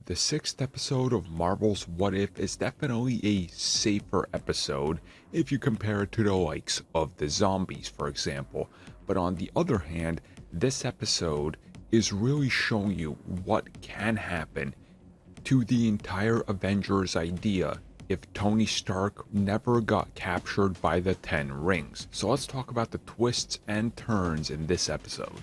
The sixth episode of Marvel's What If is definitely a safer episode if you compare it to the likes of the zombies, for example. But on the other hand, this episode is really showing you what can happen to the entire Avengers idea if Tony Stark never got captured by the 10 rings. So let's talk about the twists and turns in this episode.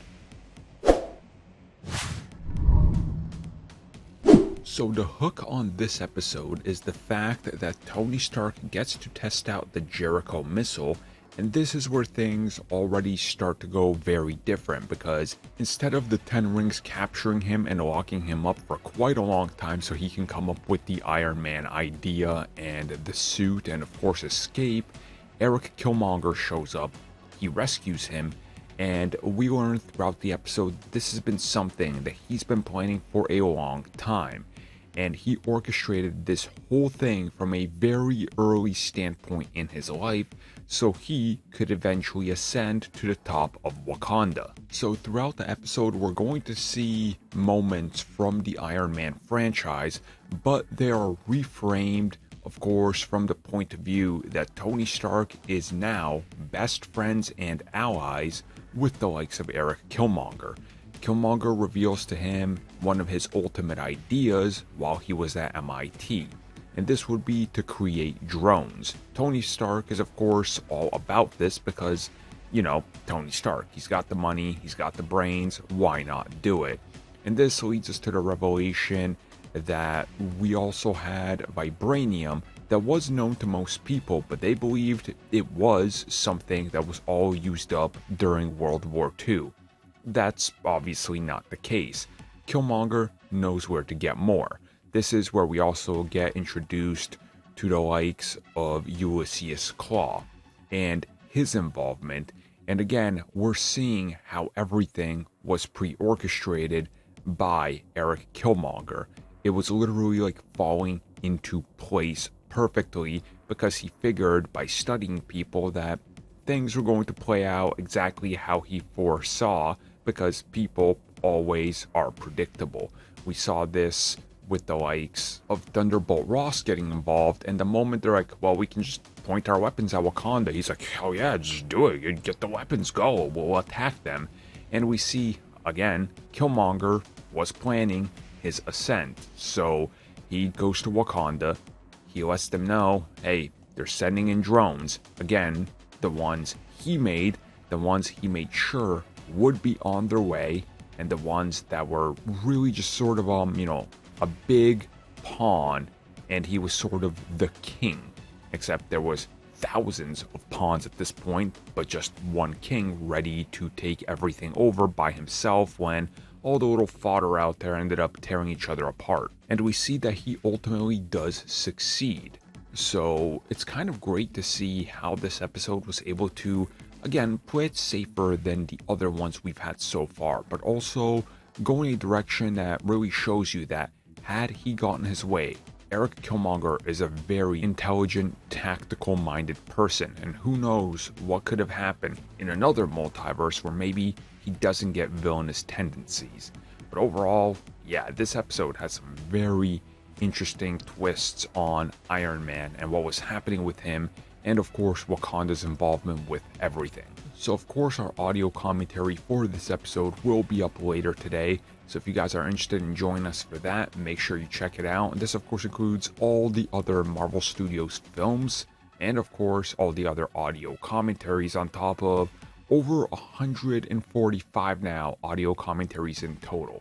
So the hook on this episode is the fact that Tony Stark gets to test out the Jericho missile, and this is where things already start to go very different, because instead of the 10 rings capturing him and locking him up for quite a long time so he can come up with the Iron Man idea and the suit and of course escape, Eric Killmonger shows up, he rescues him, and we learn throughout the episode this has been something that he's been planning for a long time. And he orchestrated this whole thing from a very early standpoint in his life so he could eventually ascend to the top of Wakanda. So throughout the episode we're going to see moments from the Iron Man franchise, but they are reframed, of course, from the point of view that Tony Stark is now best friends and allies with the likes of Eric Killmonger. Killmonger reveals to him one of his ultimate ideas while he was at MIT, and this would be to create drones. Tony Stark is of course all about this because, you know, Tony Stark, he's got the money, he's got the brains, why not do it? And this leads us to the revelation that we also had vibranium that was known to most people, but they believed it was something that was all used up during World War II. That's obviously not the case. Killmonger knows where to get more. This is where we also get introduced to the likes of Ulysses Claw and his involvement. And again, we're seeing how everything was pre-orchestrated by Eric Killmonger. It was literally like falling into place perfectly because he figured by studying people that things were going to play out exactly how he foresaw, because people always are predictable. We saw this with the likes of Thunderbolt Ross getting involved, and the moment they're like, well, we can just point our weapons at Wakanda, he's like, hell yeah, just do it, you get the weapons, go, we'll attack them. And we see, again, Killmonger was planning his ascent, so he goes to Wakanda, he lets them know, hey, they're sending in drones, again, the ones he made sure would be on their way, and the ones that were really just sort of a big pawn, and he was sort of the king, except there was thousands of pawns at this point, but just one king ready to take everything over by himself when all the little fodder out there ended up tearing each other apart. And we see that he ultimately does succeed. So it's kind of great to see how this episode was able to, again, play it safer than the other ones we've had so far, but also go in a direction that really shows you that had he gotten his way, Eric Killmonger is a very intelligent, tactical-minded person, and who knows what could have happened in another multiverse where maybe he doesn't get villainous tendencies. But overall, yeah, this episode has some very interesting twists on Iron Man and what was happening with him, and of course Wakanda's involvement with everything. So of course our audio commentary for this episode will be up later today, so if you guys are interested in joining us for that, make sure you check it out. And this of course includes all the other Marvel Studios films, and of course all the other audio commentaries on top of over 145 now audio commentaries in total.